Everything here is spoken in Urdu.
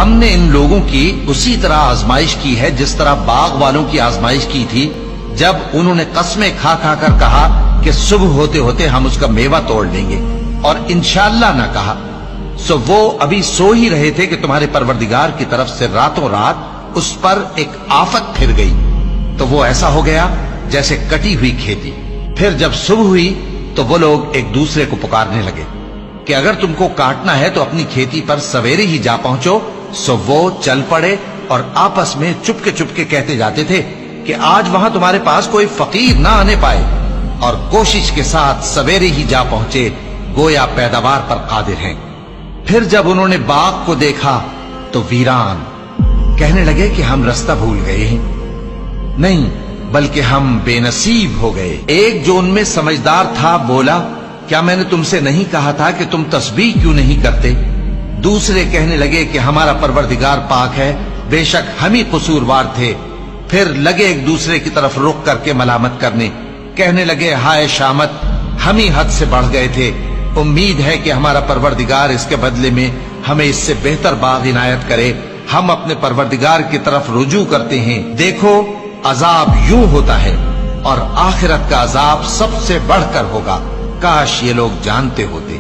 ہم نے ان لوگوں کی اسی طرح آزمائش کی ہے جس طرح باغ والوں کی آزمائش کی تھی، جب انہوں نے قسمیں کھا کھا کر کہا کہ صبح ہوتے ہوتے ہم اس کا میوہ توڑ لیں گے، اور انشاءاللہ نہ کہا۔ سو وہ ابھی سو ہی رہے تھے کہ تمہارے پروردگار کی طرف سے راتوں رات اس پر ایک آفت پھر گئی، تو وہ ایسا ہو گیا جیسے کٹی ہوئی کھیتی۔ پھر جب صبح ہوئی تو وہ لوگ ایک دوسرے کو پکارنے لگے کہ اگر تم کو کاٹنا ہے تو اپنی کھیتی پر سویرے ہی جا پہنچو۔ سو وہ چل پڑے اور آپس میں چپکے کہتے جاتے تھے کہ آج وہاں تمہارے پاس کوئی فقیر نہ آنے پائے، اور کوشش کے ساتھ سویرے ہی جا پہنچے، گویا پیداوار پر قادر ہیں۔ پھر جب انہوں نے باغ کو دیکھا تو ویران، کہنے لگے کہ ہم رستہ بھول گئے ہیں، نہیں بلکہ ہم بے نصیب ہو گئے۔ ایک جو ان میں سمجھدار تھا بولا، کیا میں نے تم سے نہیں کہا تھا کہ تم تسبیح کیوں نہیں کرتے؟ دوسرے کہنے لگے کہ ہمارا پروردگار پاک ہے، بے شک ہم ہی قصوروار تھے۔ پھر لگے ایک دوسرے کی طرف رخ کر کے ملامت کرنے، کہنے لگے ہائے شامت، ہم ہی حد سے بڑھ گئے تھے، امید ہے کہ ہمارا پروردگار اس کے بدلے میں ہمیں اس سے بہتر باغ عنایت کرے، ہم اپنے پروردگار کی طرف رجوع کرتے ہیں۔ دیکھو عذاب یوں ہوتا ہے، اور آخرت کا عذاب سب سے بڑھ کر ہوگا، کاش یہ لوگ جانتے ہوتے۔